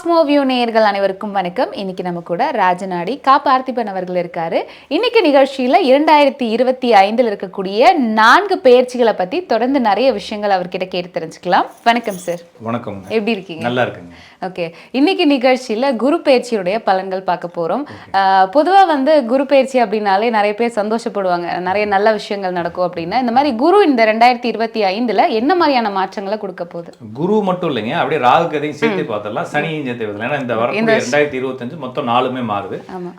Cosmo view நேயர்கள் அனைவருக்கும் வணக்கம். இன்னைக்கு நம்ம கூட ராஜநாடி கா பார்த்திபன் அவர்கள் இருக்காரு. இன்னைக்கு நிகழ்ச்சியில 2025 இருக்கக்கூடிய 4 பெயர்ச்சிகளை பத்தி தொடர்ந்து நிறைய விஷயங்கள் அவர்கிட்ட கேட்டு தெரிஞ்சுக்கலாம். வணக்கம் சார். வணக்கம். எப்படி இருக்கீங்க? நல்லா இருக்குங்க. ஓகே, இன்னைக்கு நிகழ்ச்சியில குரு பெயர்ச்சியுடைய பலன்கள் பார்க்க போறோம். பொதுவா குரு பெயர்ச்சி அப்படின்னாலே நிறைய பேர் சந்தோஷப்படுவாங்க, நிறைய நல்ல விஷயங்கள் நடக்கும் அப்படின்னு. இந்த மாதிரி குரு இந்த 2025 என்ன மாதிரியான மாற்றங்களை கொடுக்க போகுது? குரு மட்டும் இல்லைங்க, அப்படியே ராகு கதையும் சேர்த்து பார்த்தலாம், சனியும் சேர்த்து பார்த்தலாம். ஏன்னா இந்த வரக்கூடிய 2025 மொத்தம் 4மே மாறுது.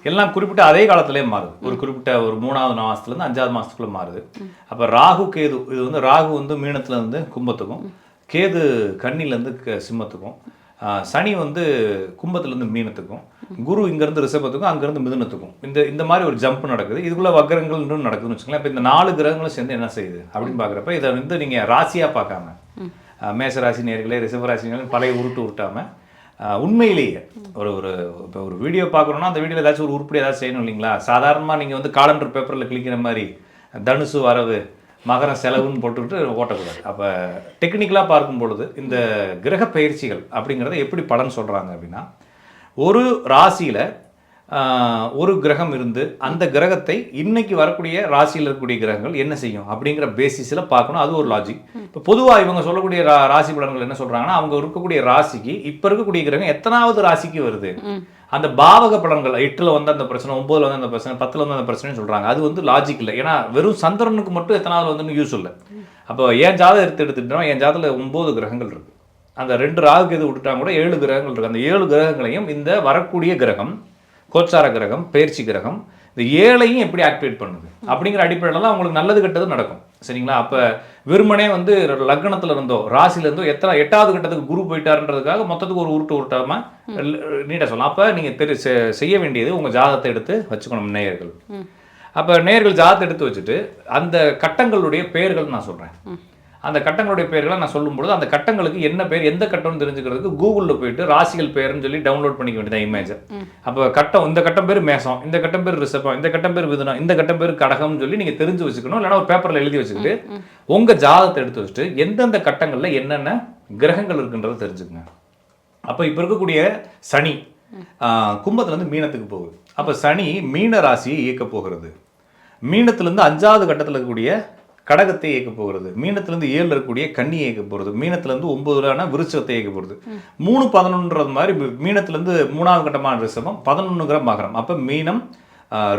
எல்லாம் குறிப்பிட்ட அதே காலத்திலேயே மாறுது. ஒரு குறிப்பிட்ட ஒரு 3வது மாசத்துல இருந்து 5வது மாசத்துக்குள்ள மாறுது. அப்ப ராகு கேது, இது ராகு மீனத்துல இருந்து கும்பத்துக்கும், கேது கன்னில இருந்து சிம்மத்துக்கும், சனி கும்பத்துலேருந்து மீனத்துக்கும், குரு இங்கேருந்து ரிஷபத்துக்கும், அங்கேருந்து மிதுனத்துக்கும் இந்த மாதிரி ஒரு ஜம்ப் நடக்குது. இதுக்குள்ள வக்ரங்கள் இன்னும் நடக்குதுன்னு வச்சுக்கலாம். இப்போ இந்த 4 கிரகங்களும் சேர்ந்து என்ன செய்யுது அப்படின்னு பார்க்குறப்ப இதை நீங்கள் ராசியாக பார்க்காம, மேசராசி நேர்களே ரிஷபராசி நேர்களே பழைய உருட்டாமல் உண்மையிலேயே இப்போ ஒரு வீடியோ பார்க்குறோன்னா அந்த வீடியோவில் ஏதாச்சும் ஒரு உருப்படி ஏதாச்சும் செய்யணும் இல்லைங்களா? சாதாரணமாக நீங்கள் காலண்டர் பேப்பரில் கிளிக்கிற மாதிரி தனுசு வரவு மகரம் செலவுன்னு போட்டுக்கிட்டு ஓட்டக்கூடாது. அப்போ டெக்னிக்கலாக பார்க்கும் பொழுது இந்த கிரக பயிற்சிகள் அப்படிங்கிறத எப்படி பலன் சொல்கிறாங்க அப்படின்னா, ஒரு ராசியில் ஒரு கிரகம் இருந்து அந்த கிரகத்தை இன்னைக்கு வரக்கூடிய ராசியில் இருக்கக்கூடிய கிரகங்கள் என்ன செய்யும் அப்படிங்கிற பேசிஸில் பார்க்கணும். அது ஒரு லாஜிக். இப்போ பொதுவாக இவங்க சொல்லக்கூடிய ராசி பலன்கள் என்ன சொல்கிறாங்கன்னா, அவங்க இருக்கக்கூடிய ராசிக்கு இப்போ இருக்கக்கூடிய கிரகம் எத்தனாவது ராசிக்கு வருது, அந்த பாவக பலன்கள் 8ல் அந்த பிரச்சனை, 9ல் அந்த பிரச்சனை, 10ல் அந்த பிரச்சனைன்னு சொல்கிறாங்க. அது லாஜிக் இல்லை. ஏன்னா வெறும் சந்திரனுக்கு மட்டும் எத்தனாவது யூஸ் இல்லை. அப்போ என் ஜாதகம் எடுத்துக்கிட்டோம், என் ஜாதகத்தில் 9 கிரகங்கள் இருக்குது. அந்த 2 ராகுக்கு எது விட்டுட்டாங்க கூட 7 கிரகங்கள் இருக்குது. அந்த 7 கிரகங்களையும் இந்த வரக்கூடிய கிரகம், கோச்சார கிரகம், பயிற்சி கிரகம், இந்த 7ஐயும் எப்படி ஆக்டிவேட் பண்ணுது அப்படிங்கிற அடிப்படையில் தான் உங்களுக்கு நல்லது கெட்டது நடக்கும். சரிங்களா? அப்போ வெறுமனே லக்னத்தில் இருந்தோ ராசியில இருந்தோ 8வது கட்டத்துக்கு குரு போயிட்டாருன்றதுக்காக மொத்தத்துக்கு ஒரு உருட்டாமல் நீட்டாக சொல்லலாம். அப்போ நீங்கள் செய்ய வேண்டியது உங்கள் ஜாதகத்தை எடுத்து வச்சுக்கணும் நேயர்கள். அப்போ நேயர்கள் ஜாதகத்தை எடுத்து வச்சுட்டு அந்த கட்டங்களுடைய பெயர்கள் நான் சொல்கிறேன். அந்த கட்டங்களுடைய பெயர்களை நான் சொல்லும்போது அந்த கட்டங்களுக்கு என்ன பேர், எந்த கட்டம்னு தெரிஞ்சுக்கிறதுக்கு கூகுளில் போயிட்டு ராசிகள் பேர்னு சொல்லி டவுன்லோட் பண்ணிக்க வேண்டியது இமேஜை. அப்போ இந்த கட்டம் பேர் மேசம், இந்த கட்டம் பேர் ரிஷபம், இந்த கட்டம் பேர் மிதுனம், இந்த கட்டம் பேர் கடகம்னு சொல்லி நீங்கள் தெரிஞ்சு வச்சுக்கணும். இல்லைன்னா ஒரு பேப்பரில் எழுதி வச்சுக்கிட்டு உங்கள் ஜாதகத்தை எடுத்து வச்சுட்டு எந்தெந்த கட்டங்களில் என்னென்ன கிரகங்கள் இருக்குன்றதை தெரிஞ்சுக்கங்க. அப்போ இப்போ இருக்கக்கூடிய சனி கும்பத்துலேருந்து மீனத்துக்கு போகுது. அப்போ சனி மீன ராசியை இயக்க போகிறது. மீனத்திலேருந்து 5வது கட்டத்தில் இருக்கக்கூடிய கடகத்தை இயக்க போகிறது. மீனத்திலேருந்து 7 இருக்கக்கூடிய கன்னியை இயக்க போகிறது. மீனத்திலேருந்து 9 விருச்சத்தை இயக்க போகிறது. 3-11 மாதிரி மீனத்திலேருந்து 3வது கட்டமான ரிஷபம், 11 மகரம். அப்போ மீனம்,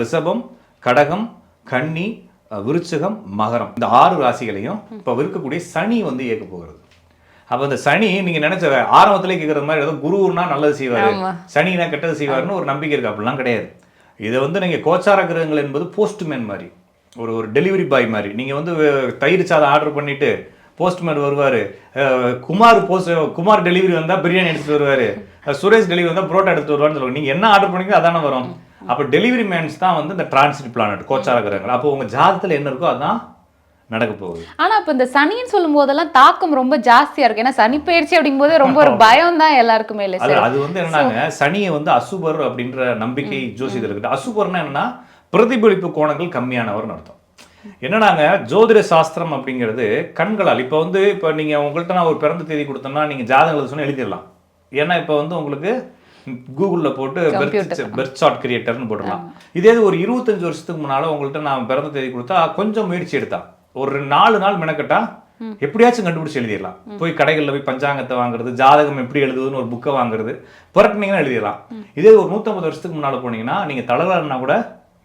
ரிஷபம், கடகம், கன்னி, விருச்சகம், மகரம், இந்த 6 ராசிகளையும் இப்போ இருக்கக்கூடிய சனி இயக்க போகிறது. அப்போ இந்த சனி நீங்கள் நினைச்ச ஆரம்பத்திலே கேட்குறது மாதிரி ஏதோ குருன்னா நல்லது செய்வார், சனினா கெட்டது செய்வார்னு ஒரு நம்பிக்கை இருக்கு. அப்படிலாம் கிடையாது. இதை நீங்கள் கோச்சார கிரகங்கள் என்பது போஸ்ட்மேன் மாதிரி, ஒரு டெலிவரி பாய் மாதிரி. நீங்கள் தயிர் சாதம் ஆர்டர் பண்ணிவிட்டு போஸ்ட்மேன் வருவார், குமார் டெலிவரி வந்தால் பிரியாணி எடுத்துகிட்டு வருவார், சுரேஷ் டெலிவரி வந்தால் புரோட்டா எடுத்துகிட்டு வருவார்னு சொல்லுவாங்க. நீங்கள் என்ன ஆர்டர் பண்ணிக்கோ அதானே வரும். அப்போ டெலிவரி மேன்ஸ் தான் இந்த டிரான்சிட் பிளானட் கோச்சார கிரகங்கள். அப்போ உங்கள் ஜாதகத்தில் என்ன இருக்கோ அதுதான் நடக்க போகுது. ஆனா இப்ப இந்த சனின்னு சொல்லும் போதெல்லாம் தாக்கம் ரொம்ப ஜாஸ்தியா இருக்கு. ஏன்னா சனி பயிற்சி அப்படிங்கும் போது ரொம்ப ஒரு பயம் தான் எல்லாருக்குமே. இல்லை அது என்னன்னாங்க, சனியை அசுபர் அப்படின்ற நம்பிக்கை ஜோசியத்தில் இருக்குது. அசுபர்னா என்னன்னா பிரதிபலிப்பு கோணங்கள் கம்மியானவர்னு அர்த்தம். என்னன்னாங்க, ஜோதிட சாஸ்திரம் அப்படிங்கிறது கண்களால். இப்போ நீங்கள் உங்கள்கிட்ட நான் ஒரு பிறந்த தேதி கொடுத்தோம்னா நீங்கள் ஜாதகங்களை சொன்னால் எழுதிடலாம். ஏன்னா இப்போ உங்களுக்கு கூகுளில் போட்டு பெர்த் சார்ட் கிரியேட்டர்னு போட்டுடலாம். இதே ஒரு 25 வருஷத்துக்கு முன்னால் உங்கள்கிட்ட நான் பிறந்த தேதி கொடுத்தா கொஞ்சம் முயற்சி எடுத்தான், ஒரு 4 நாள் மெனக்கட்டா எப்படியாச்சும் கண்டுபிடிச்சு எழுதிடலாம். போய் கடைகளில் போய் பஞ்சாங்கத்தை வாங்குறது, ஜாதகம் எப்படி எழுதுதுன்னு ஒரு புக்கை வாங்குறது, புரட்டினீங்கன்னா எழுதிடலாம். இதே ஒரு 150 வருஷத்துக்கு முன்னால் போனீங்கன்னா நீங்கள் தலைவர்னா கூட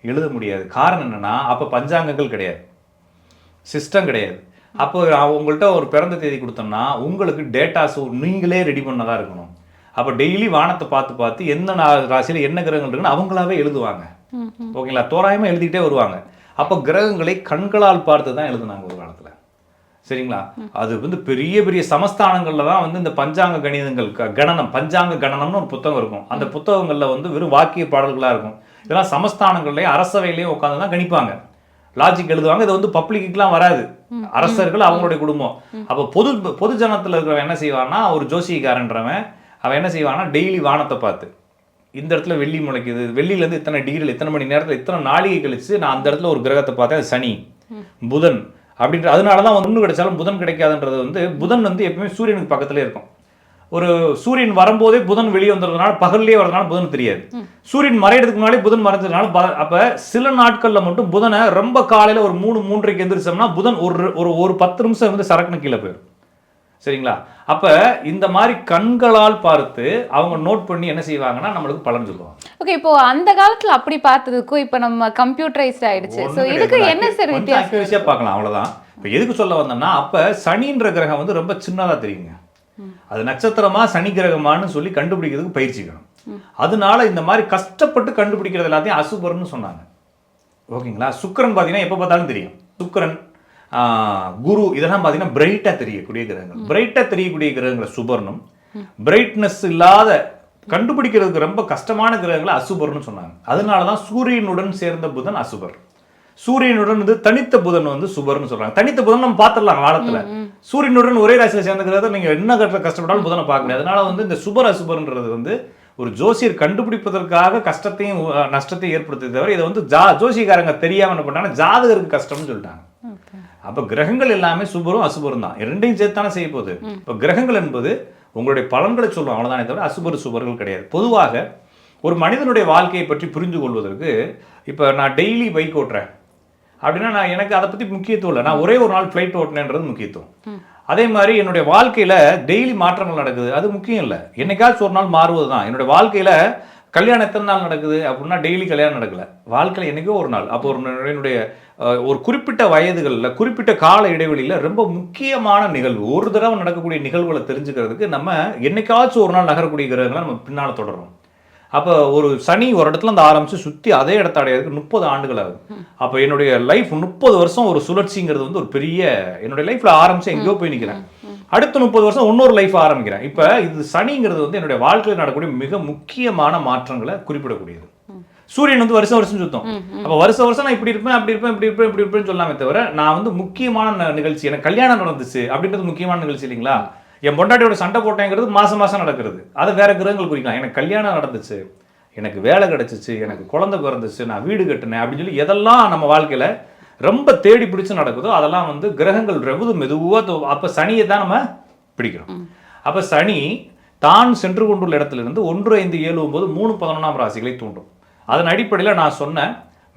எழுத முடியாது. காரணம் என்னன்னா, அப்போ பஞ்சாங்கங்கள் கிடையாது, சிஸ்டம் கிடையாது. அப்போ உங்கள்கிட்ட ஒரு பிறந்த தேதி கொடுத்தோம்னா உங்களுக்கு டேட்டாஸும் நீங்களே ரெடி பண்ணதாக இருக்கணும். அப்போ டெய்லி வானத்தை பார்த்து எந்த ராசியில் என்ன கிரகங்கள் இருக்குன்னு அவங்களாவே எழுதுவாங்க. ஓகேங்களா? தோராயமாக எழுதிக்கிட்டே வருவாங்க. அப்போ கிரகங்களை கண்களால் பார்த்து தான் எழுதுனாங்க ஒரு காலத்தில். சரிங்களா? அது பெரிய பெரிய சமஸ்தானங்களில் தான் இந்த பஞ்சாங்க கணிதங்கள், கணனம், பஞ்சாங்க கணனம்னு ஒரு புத்தகம் இருக்கும். அந்த புத்தகங்களில் வெறும் வாக்கிய பாடல்களாக இருக்கும். இதெல்லாம் சமஸ்தானங்கள்லேயும் அரசவையிலையும் உட்காந்து தான் கணிப்பாங்க, லாஜிக் எழுதுவாங்க. இது பப்ளிக்குலாம் வராது, அரசர்கள் அவங்களுடைய குடும்பம். அப்போ பொது ஜனத்தில் இருக்கிறவன் என்ன செய்வான்னா, ஒரு ஜோசியக்காரன்றவன் அவன் என்ன செய்வான்னா, டெய்லி வானத்தை பார்த்து இந்த இடத்துல வெள்ளி முளைக்குது, வெள்ளியிலேருந்து இத்தனை டிகிரியில் இத்தனை மணி நேரத்தில் இத்தனை நாளிகை கழிச்சு நான் அந்த இடத்துல ஒரு கிரகத்தை பார்த்தேன், அது சனி புதன் அப்படின்ற. அதனால தான் ஒன்று கிடைச்சாலும் புதன் கிடைக்காதுன்றது புதன் எப்பவுமே சூரியனுக்கு பக்கத்துலேயே இருக்கும். ஒரு சூரியன் வரும்போதே புதன் வெளியே வந்துடுறதுனால பகல்லே வரதுனால புதன் தெரியாது. சூரியன் மறையிறதுக்கு முன்னாலே புதன் மறைஞ்சதுனால அப்ப சில நாட்கள்ல மட்டும் புதனை ரொம்ப காலையில ஒரு 3-3:30 எந்திரிச்சோம்னா புதன் ஒரு 10 நிமிஷம் வந்து சரக்குன்னு கீழே போயிடும். சரிங்களா? அப்ப இந்த மாதிரி கண்களால் பார்த்து அவங்க நோட் பண்ணி என்ன செய்வாங்கன்னா நம்மளுக்கு பலன் சொல்லுவாங்க. ஓகே, இப்போ அந்த காலத்துல அப்படி பார்த்ததுக்கும் இப்போ நம்ம கம்ப்யூட்டரைஸ்ட் ஆயிடுச்சு. சோ இதுக்கு என்ன சார் வித்தியாசம்? அக்யூரஸியா பார்க்கலாம், அவ்வளவுதான். இப்போ எதுக்கு சொல்ல வந்தேன்னா, அப்ப சனின்ற கிரகம் வந்து ரொம்ப சின்னதா தெரியுங்க. அது நட்சத்திரமா சனி கிரகமானு சொல்லி கண்டுபிடிக்கிறதுக்கு பயிற்சிக்கணும். அதனால இந்த மாதிரி கஷ்டப்பட்டு கண்டுபிடிக்கிறது எல்லாத்தையும் அசுபர்னு சொன்னாங்க. ஓகேங்களா? சுக்கிரன் பார்த்தீங்கன்னா எப்போ பார்த்தாலும் தெரியும். சுக்கிரன், குரு இதெல்லாம் பார்த்தீங்கன்னா பிரைட்டாக தெரியக்கூடிய கிரகங்கள். பிரைட்டாக தெரியக்கூடிய கிரகங்களை சுபர்னும், பிரைட்னஸ் இல்லாத கண்டுபிடிக்கிறதுக்கு ரொம்ப கஷ்டமான கிரகங்களை அசுபர்னு சொன்னாங்க. அதனால தான் சூரியனுடன் சேர்ந்த புதன் அசுபர், சூரியனுடன் வந்து தனித்த புதன் வந்து சுபர்னு சொல்றாங்க. தனித்த புதன் நம்ம பார்த்துடலாம் காலத்துல. சூரியனுடன் ஒரே ராசியில் சேர்ந்த கிரகத்தை நீங்க என்ன கஷ்டப்பட்டாலும் புதனை பார்க்க முடியாது. அதனால வந்து இந்த சுபர் அசுபர்ன்றது வந்து ஒரு ஜோசியர் கண்டுபிடிப்பதற்காக கஷ்டத்தையும் நஷ்டத்தையும் ஏற்படுத்தி தவிர இதை வந்து ஜோசியக்காரங்க தெரியாம என்ன பண்ணாங்க, ஜாதகருக்கு கஷ்டம்னு சொல்லிட்டாங்க. அப்ப கிரகங்கள் எல்லாமே சுபரும் அசுபரும் தான், இரண்டையும் சேர்த்தானே செய்ய போகுது. இப்ப கிரகங்கள் என்பது உங்களுடைய பலன்களை சொல்லுவோம், அவ்வளவுதானே தவிர அசுபர் சுபர்கள் கிடையாது. பொதுவாக ஒரு மனிதனுடைய வாழ்க்கையை பற்றி புரிந்து கொள்வதற்கு இப்ப நான் டெய்லி பைக் ஓட்டுறேன் அப்படின்னா நான் எனக்கு அதை பத்தி முக்கியத்துவம் இல்லை. நான் ஒரே ஒரு நாள் ஃபிளைட் ஓட்டினேன்றது முக்கியத்துவம். அதே மாதிரி என்னுடைய வாழ்க்கையில டெய்லி மாற்றங்கள் நடக்குது, அது முக்கியம் இல்லை. என்னைக்காச்சும் ஒரு நாள் மாறுவது தான். என்னுடைய வாழ்க்கையில கல்யாணம் எத்தனை நாள் நடக்குது அப்படின்னா டெய்லி கல்யாணம் நடக்கல, வாழ்க்கையில் என்னைக்கோ ஒரு நாள். அப்போ என்னுடைய ஒரு குறிப்பிட்ட வயதுகளில் குறிப்பிட்ட கால இடைவெளியில் ரொம்ப முக்கியமான நிகழ்வு, ஒரு தடவை நடக்கக்கூடிய நிகழ்வுகளை தெரிஞ்சுக்கிறதுக்கு நம்ம என்னைக்காச்சும் ஒரு நாள் நகரக்கூடிய கிரகங்களை நம்ம பின்னால் தொடரும். அப்போ ஒரு சனி ஒரு இடத்துல இருந்து ஆரம்பிச்சு சுற்றி அதே இடத்த அடையிறதுக்கு 30 ஆண்டுகள் ஆகும். அப்போ என்னுடைய லைஃப் 30 வருஷம் ஒரு சுழற்சிங்கிறது வந்து ஒரு பெரிய, என்னுடைய லைஃப்ல ஆரம்பிச்சு எங்கேயோ போய் நிற்கிறேன், அடுத்த 30 வருஷம் இன்னொரு லைஃப் ஆரம்பிக்கிறேன். இப்போ இது சனிங்கிறது வந்து என்னுடைய வாழ்க்கையில் நடக்கக்கூடிய மிக முக்கியமான மாற்றங்களை குறிப்பிடக்கூடியது. சூரியன் வந்து வருஷம் வருஷம் சுத்தம். அப்போ வருஷம் வருஷம் நான் இப்படி இருப்பேன் அப்படி இருப்பேன் இப்படி இருப்பேன் இப்படி இருப்பேன்னு சொல்லாமே தவிர நான் வந்து முக்கியமான நிகழ்ச்சி, எனக்கு கல்யாணம் நடந்துச்சு அப்படின்றது முக்கியமான நிகழ்ச்சி இல்லைங்களா? என் பொண்டாட்டியோட சண்டை போட்டேங்கிறது மாசம் மாசம் நடக்கிறது, அதை வேற கிரகங்கள் குறிக்கலாம். எனக்கு கல்யாணம் நடந்துச்சு, எனக்கு வேலை கிடைச்சிச்சு, எனக்கு குழந்தை பிறந்துச்சு, நான் வீடு கட்டினேன் அப்படின்னு சொல்லி எதெல்லாம் நம்ம வாழ்க்கையில ரொம்ப தேடி பிடிச்சு நடக்குதோ அதெல்லாம் வந்து கிரகங்கள் ரெவது மெதுவாக. அப்போ சனியை தான் நம்ம பிடிக்கிறோம். அப்போ சனி தான் சென்று கொண்டுள்ள இடத்திலிருந்து 1, 5, 7, 9, 3, 11ஆம் ராசிகளை தூண்டும். அதன் அடிப்படையில் நான் சொன்ன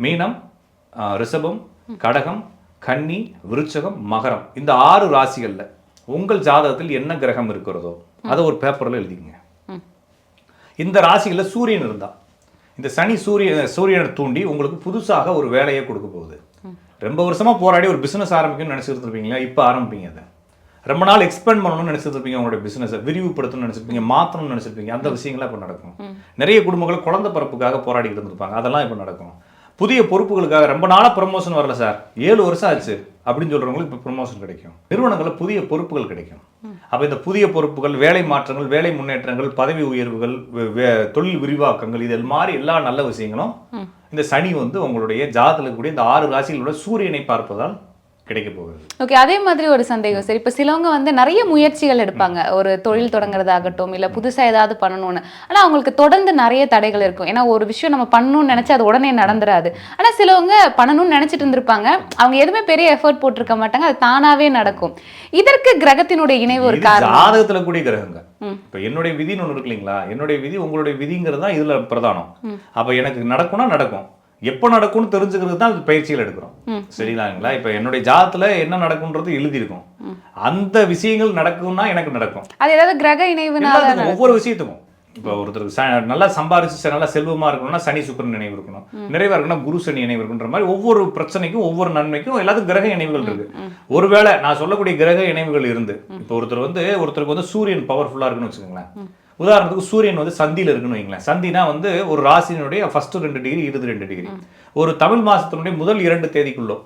மீனம், ரிஷபம், கடகம், கன்னி, விருச்சகம், மகரம் இந்த 6 ராசிகளில் உங்கள் ஜாதகத்தில் என்ன கிரகம் இருக்கிறதோ அதை ஒரு பேப்பரில் எழுதிக்கங்க. இந்த ராசிகளில் சூரியன் இருந்தா இந்த சனி சூரியனை தூண்டி உங்களுக்கு புதுசாக ஒரு வேலையை கொடுக்க போகுது. ரொம்ப வருஷமா போராடி ஒரு பிசினஸ் ஆரம்பிக்கணும்னு நினைச்சிட்டு இருப்பீங்களா, இப்போ ஆரம்பிப்பீங்க. அதை ரொம்ப நாள் எக்ஸ்பேண்ட் பண்ணணும்னு நினைச்சிட்டு இருப்பீங்க, உங்களுடைய பிசினஸை விரிவுபடுத்தணும்னு நினைச்சிருப்பீங்க, மாற்றணும்னு நினைச்சிருப்பீங்க. அந்த விஷயங்கள்லாம் இப்போ நடக்கும். நிறைய குடும்பங்கள் குழந்தை பிறப்புக்காக போராடிக்கிட்டு இருந்திருப்பாங்க, அதெல்லாம் இப்போ நடக்கும். புதிய பொறுப்புகளுக்காக ரொம்ப நாளாக ப்ரமோஷன் வரல சார், 7 வருஷம் ஆச்சு அப்படின்னு சொல்றவங்களுக்கு இப்போ ப்ரமோஷன் கிடைக்கும். நிறுவனங்களில் புதிய பொறுப்புகள் கிடைக்கும். அப்போ இந்த புதிய பொறுப்புகள், வேலை மாற்றங்கள், வேலை முன்னேற்றங்கள், பதவி உயர்வுகள், தொழில் விரிவாக்கங்கள், இது மாதிரி எல்லா நல்ல விஷயங்களும் இந்த சனி வந்து உங்களுடைய ஜாதகத்தில் கூடிய இந்த 6 ராசிகளோட சூரியனை பார்ப்பதால் கிடைக்க போகுது. ஓகே, அதே மாதிரி ஒரு சந்தேகம் சார். இப்போ சிலவங்க வந்து நிறைய முயற்சிகள் எடுப்பாங்க, ஒரு தொழில் தொடங்குறதாகட்டும் இல்லை புதுசாக ஏதாவது பண்ணணும்னு. ஆனால் அவங்களுக்கு தொடர்ந்து நிறைய தடைகள் இருக்கும். ஏன்னா ஒரு விஷயம் நம்ம பண்ணணும்னு நினச்சா அது உடனே நடந்துராது. ஆனால் சிலவங்க பண்ணணும்னு நினச்சிட்டு இருந்திருப்பாங்க, அவங்க எதுவுமே பெரிய எஃபர்ட் போட்டிருக்க மாட்டாங்க, அது தானாகவே நடக்கும். இதற்கு கிரகத்தினுடைய இணைவு ஒரு காரணம். ஜாதகத்தில் கூடிய கிரகங்க. இப்போ என்னுடைய விதின்னு ஒன்று இருக்கு இல்லைங்களா, என்னுடைய விதி உங்களுடைய விதிங்கிறது தான் இதில் பிரதானம். அப்போ எனக்கு நடக்கும்னா நடக்கும், எப்போ நடக்கும்னு தெரிஞ்சுக்கிறது தான் பயிற்சிகள் எடுக்கிறோம். சரிங்களாங்களா? இப்போ என்னுடைய ஜாதத்துல என்ன நடக்கும்ன்றது எழுதியிருக்கும், அந்த விஷயங்கள் நடக்கும்னா எனக்கு நடக்கும். அது ஏதாவது கிரக இணைவுனால ஒவ்வொரு விஷயத்துக்கும். இப்போ ஒருத்தருக்கு நல்லா சம்பாரிச்சு நல்லா செல்வமா இருக்கணும்னா சனி சுக்கிரன் நினைவு இருக்கணும், நிறைவா இருக்கணும்னா குரு சனி நினைவு இருக்குன்ற மாதிரி ஒவ்வொரு பிரச்சனைக்கும் ஒவ்வொரு நன்மைக்கும் எல்லாத்துக்கும் கிரக இணைவுகள் இருக்கு. ஒருவேளை நான் சொல்லக்கூடிய கிரக இணைவுகள் இருந்து இப்போ ஒருத்தருக்கு வந்து சூரியன் பவர்ஃபுல்லா இருக்குன்னு வச்சுக்கோங்களேன். உதாரணத்துக்கு சூரியன் வந்து சந்தியில் இருக்குன்னு வைங்களேன். சந்தினா வந்து ஒரு ராசியினுடைய ஃபர்ஸ்ட் 2 டிகிரி, இறுதி 2 டிகிரி. ஒரு தமிழ் மாசத்தினுடைய முதல் 2 தேதிக்குள்ளோ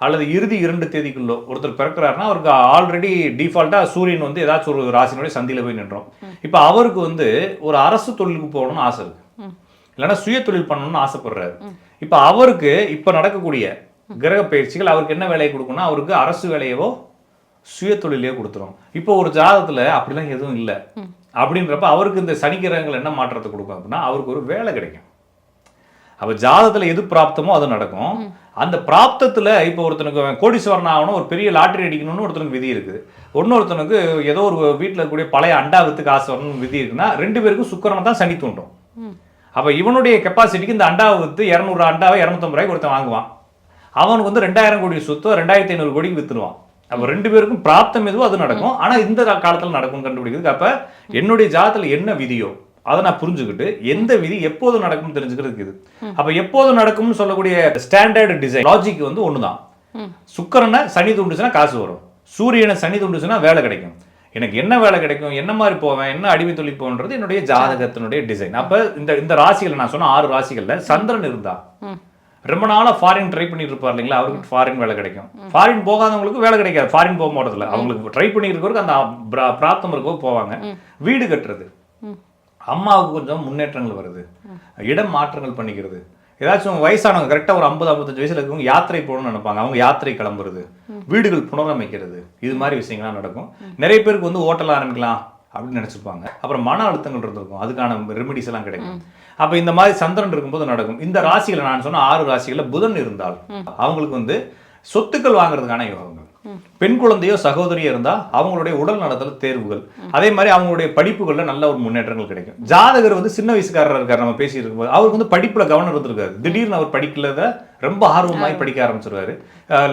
அல்லது இறுதி 2 தேதிக்குள்ளோ ஒருத்தர் பிறக்கிறாருன்னா அவருக்கு ஆல்ரெடி டிஃபால்ட்டா சூரியன் வந்து ஏதாச்சும் ஒரு ராசியினுடைய சந்தியில போய் நின்றோம். இப்போ அவருக்கு வந்து ஒரு அரசு தொழிலுக்கு போகணும்னு ஆசை இருக்கு, இல்லைன்னா சுய தொழில் பண்ணணும்னு ஆசைப்படுறாரு. இப்போ அவருக்கு இப்போ நடக்கக்கூடிய கிரக பயிற்சிகள் அவருக்கு என்ன வேலையை கொடுக்கணும்னா அவருக்கு அரசு வேலையவோ சுய தொழிலையோ கொடுத்துரும். இப்போ ஒரு ஜாதகத்துல அப்படிலாம் எதுவும் இல்லை அப்படின்றப்ப அவருக்கு இந்த சனி கிரகங்கள் என்ன மாற்றத்தை கொடுக்கும் அப்படின்னா அவருக்கு ஒரு வேலை கிடைக்கும். அப்ப ஜாதகத்துல எது பிராப்தமோ அது நடக்கும். அந்த பிராப்தத்துல இப்போ ஒருத்தனுக்கு கோடீஸ்வரன் ஆகணும், ஒரு பெரிய லாட்டரி அடிக்கணும்னு ஒருத்தனுக்கு விதி இருக்கு. இன்னொருத்தனுக்கு ஏதோ ஒரு வீட்டில் இருக்கக்கூடிய பழைய அண்டா வித்து காசு வரணும்னு விதி இருக்குன்னா 2 பேருக்கும் சுக்கிரனை தான் சனி தூண்டும். அப்ப இவனுடைய கெப்பாசிட்டிக்கு இந்த அண்டாவை வித்து 200 அண்டாவை 250 ரூபாய்க்கு ஒருத்தன் வாங்குவான். அவனுக்கு வந்து 2000 கோடி சொத்து 2500 கோடிக்கு வித்துருவான். அப்ப 2 பேருக்கும் பிராப்தம் எதுவோ அது நடக்கும். ஆனா இந்த காலத்துல நடக்கும் கண்டுபிடிக்கிறதுக்கு அப்ப என்னுடைய ஜாதகத்துல என்ன விதியோ அதை நான் புரிஞ்சுக்கிட்டு எந்த விதி எப்போது நடக்கும்னு தெரிஞ்சுக்கிறதுக்கு இது. அப்ப எப்போது நடக்கும்னு சொல்லக்கூடிய ஸ்டாண்டர்ட் டிசைன் லாஜிக் வந்து ஒண்ணுதான். சுக்கிரனை சனி தூண்டுச்சுன்னா காசு வரும், சூரியனை சனி தூண்டுச்சுன்னா வேலை கிடைக்கும். எனக்கு என்ன வேலை கிடைக்கும், என்ன மாதிரி போவேன், என்ன அடிமை தொழில் போன்றது என்னுடைய ஜாதகத்தினுடைய டிசைன். அப்ப இந்த ராசிகள் நான் சொன்ன 6 ராசிகள்ல சந்திரன் இருந்தா ரொம்ப நாளா ஃபாரின் ட்ரை பண்ணிட்டு இருப்பார் இல்லைங்களா, அவருக்கு ஃபாரின் வேலை கிடைக்கும். ஃபாரின் போகாதவங்களுக்கு வேலை கிடைக்காது, ஃபாரின் போக மாட்டதில்ல. அவங்களுக்கு ட்ரை பண்ணிட்டு இருக்கவருக்கு அந்த பிராப்தம் இருக்கோ போவாங்க. வீடு கட்டுறது, அம்மாவுக்கு கொஞ்சம் முன்னேற்றங்கள் வருது, இடம் மாற்றங்கள் பண்ணிக்கிறது. ஏதாச்சும் வயசானவங்க கரெக்டாக ஒரு 50-55 வயசுல இருக்கவங்க யாத்திரை போகணும்னு நினைப்பாங்க, அவங்க யாத்திரை கிளம்புறது, வீடுகள் புனரமைக்கிறது, இது மாதிரி விஷயங்கள்லாம் நடக்கும். நிறைய பேருக்கு வந்து ஹோட்டல் ஆரம்பிக்கலாம் அப்படின்னு நினைச்சிருப்பாங்க. அப்புறம் மன அழுத்தங்கள் இருந்திருக்கும், அதுக்கான ரெமிடிஸ் எல்லாம் கிடைக்கும். அப்ப இந்த மாதிரி சந்திரன் இருக்கும்போது நடக்கும். இந்த ராசிகளை நான் சொன்ன 6 ராசிகளில் புதன் இருந்தால் அவங்களுக்கு வந்து சொத்துக்கள் வாங்குறதுக்கான யோகங்கள். பெண் குழந்தையோ சகோதரியோ இருந்தா அவங்களுடைய உடல் நலத்துல தேர்வுகள், அதே மாதிரி அவங்களுடைய படிப்புகள்ல நல்ல ஒரு முன்னேற்றங்கள் கிடைக்கும். ஜாதகர் வந்து சின்ன வயசுக்காரர் இருக்காரு, நம்ம பேசி இருக்கும்போது அவருக்கு வந்து படிப்புல கவனம் இருந்திருக்காரு, திடீர்னு அவர் படிக்கலத ரொம்ப ஆர்வமாய் படிக்க ஆரம்பிச்சிருவாரு.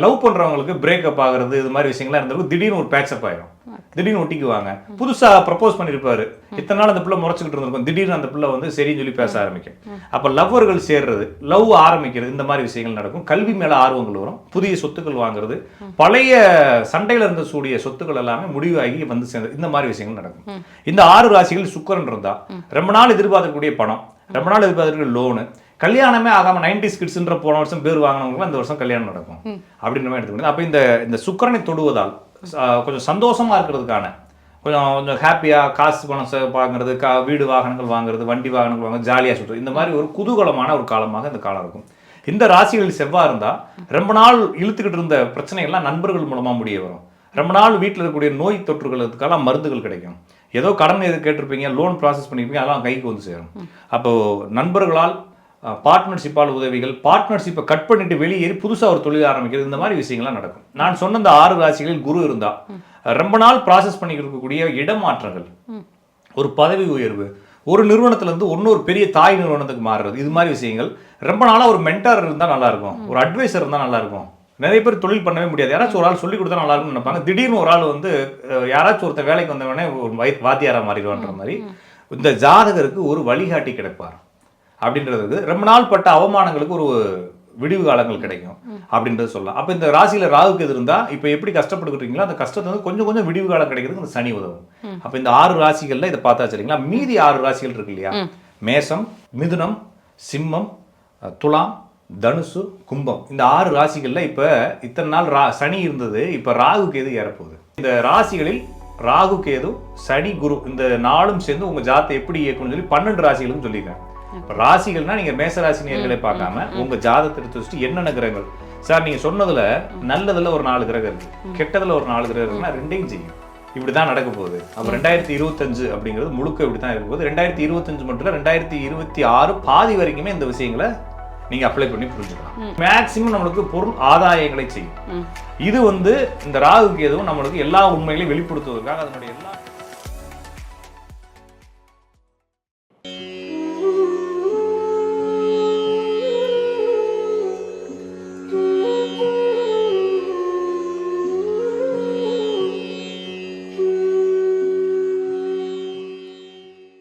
லவ் பண்றவங்களுக்கு பிரேக்கப் ஆகுறது, இது மாதிரி விஷயங்கள்லாம் இருந்திருக்கும். திடீர்னு ஒரு பேட்சப் ஆயிரும், திடீர்னு ஒட்டிக்குவாங்க. புதுசா ப்ரப்போஸ் பண்ணிருப்பாரு, இத்தனை நாள் அந்த பிள்ளை முறைச்சுக்கிட்டு இருந்திருக்கும், திடீர்னு அந்த பிள்ளை வந்து சரின்னு சொல்லி பேச ஆரம்பிக்கும். அப்ப லவ்வர்கள் சேர்றது, லவ் ஆரம்பிக்கிறது, இந்த மாதிரி விஷயங்கள் நடக்கும். கல்வி மேல ஆர்வங்கள் வரும், புதிய சொத்துக்கள் வாங்குறது, பழைய சண்டையில இருந்த கூடிய சொத்துக்கள் எல்லாமே முடிவாகி வந்து சேர்ந்து, இந்த மாதிரி விஷயங்கள் நடக்கும். இந்த 6 ராசிகள் சுக்கிரன் இருந்தா ரொம்ப நாள் எதிர்பார்க்கக்கூடிய பணம், ரொம்ப நாள் எதிர்பார்க்கக்கூடிய லோனு, கல்யாணமே ஆகாம 90s கிட்ஸ்ன்ற போன வருஷம் பேர் வாங்கினவங்களும் இந்த வருஷம் கல்யாணம் நடக்கும் அப்படின்ற மாதிரி எடுத்துக்கணும். அப்ப இந்த சுக்கிரனை தொடுவதால் கொஞ்சம் சந்தோஷமா இருக்கிறதுக்கான, கொஞ்சம் ஹாப்பியா காசு பணம் வாங்குறது, வீடு வாகனங்கள் வாங்குறது, வண்டி வாகனங்கள் வாங்குறது, ஜாலியா சுற்றுறது, இந்த மாதிரி ஒரு குதூகலமான ஒரு காலமாக இந்த காலம் இருக்கும். இந்த ராசிகளில் செவ்வாய் இருந்தா ரொம்ப நாள் இழுத்துக்கிட்டு இருந்த பிரச்சனைகள்லாம் நண்பர்கள் மூலமா முடிய வரும். ரொம்ப நாள் வீட்டில் இருக்கக்கூடிய நோய் தொற்றுகளுக்கெல்லாம் மருந்துகள் கிடைக்கும். ஏதோ கடன் எது கேட்டிருப்பீங்க, லோன் ப்ராசஸ் பண்ணியிருப்பீங்க, அதெல்லாம் கைக்கு வந்து சேரும். அப்போ நண்பர்களால் பார்ட்னர்ஷிப்பால் உதவிகள், பார்ட்னர்ஷிப்பை கட் பண்ணிட்டு வெளியேறி புதுசாக ஒரு தொழில் ஆரம்பிக்கிறது, இந்த மாதிரி விஷயங்கள்லாம் நடக்கும். நான் சொன்ன இந்த 6 ராசிகளில் குரு இருந்தா ரொம்ப நாள் ப்ராசஸ் பண்ணிக்கிட்டு இருக்கக்கூடிய இடமாற்றங்கள், ஒரு பதவி உயர்வு, ஒரு நிறுவனத்திலிருந்து இன்னொரு பெரிய தாய் நிறுவனத்துக்கு மாறுறது, இது மாதிரி விஷயங்கள். ரொம்ப நாளா ஒரு மென்டார் இருந்தால் நல்லா இருக்கும், ஒரு அட்வைசர் இருந்தால் நல்லா இருக்கும். நிறைய பேர் தொழில் பண்ணவே முடியாது, யாராச்சும் ஒரு ஆள் சொல்லி கொடுத்தா நல்லா இருக்கும்னு நினைப்பாங்க. திடீர்னு ஒரு ஆள் வந்து யாராச்சும் ஒருத்தர் வேலைக்கு வந்தவொடனே ஒரு வாத்தியாரா மாறிடுவான்ற மாதிரி இந்த ஜாதகருக்கு ஒரு வழிகாட்டி கிடைப்பார் அப்படின்றதுக்கு ரொம்ப நாள் பட்ட அவமானங்களுக்கு ஒரு விடிவு காலங்கள் கிடைக்கும் அப்படின்றது சொல்லலாம். அப்ப இந்த ராசியில ராகுக்கு எது இருந்தா இப்ப எப்படி கஷ்டப்பட்டுக்கிறீங்களோ அந்த கஷ்டத்தை வந்து கொஞ்சம் கொஞ்சம் விடிவு காலம் கிடைக்கிறதுக்கு இந்த சனி உதவும். அப்ப இந்த 6 ராசிகள்ல இதை பார்த்தா சரிங்களா. மீதி 6 ராசிகள் இருக்கு இல்லையா, மேசம், மிதுனம், சிம்மம், துலாம், தனுசு, கும்பம், இந்த 6 ராசிகள்ல இப்ப இத்தனை நாள் சனி இருந்தது, இப்ப ராகு கேது ஏறப்போகுது. இந்த ராசிகளில் ராகு கேது சனி குரு இந்த 4ம் சேர்ந்து உங்க ஜாதகத்தை எப்படி இயக்கணும்னு சொல்லி 12 ராசிகளும் சொல்லியிருக்காங்க. ராசிகள்னா நீங்க மேசராசி நேர்களை பார்க்காம உங்க ஜாதகத்தை எடுத்து வச்சுட்டு என்னென்ன கிரகங்கள் சார் நீங்க சொன்னதுல நல்லதுல ஒரு 4 கிரகம் இருக்கு, கெட்டதுல ஒரு 4 கிரகம் இருக்குன்னா 2யும் செய்யும். இப்படிதான் நடக்க போகுது. அப்ப 2025 அப்படிங்கிறது முழுக்க இப்படிதான் இருக்க போகுது. 2025 மட்டும் இல்ல 2026 பாதி வரைக்குமே இந்த விஷயங்களை நீங்க அப்ளை பண்ணி புரிஞ்சுக்கலாம். மேக்சிமம் நம்மளுக்கு பொருள் ஆதாயங்களை செய்யும். இது வந்து இந்த ராகுக்கு எதுவும் நம்மளுக்கு எல்லா உண்மைகளையும் வெளிப்படுத்துவதற்காக அதனுடைய எல்லா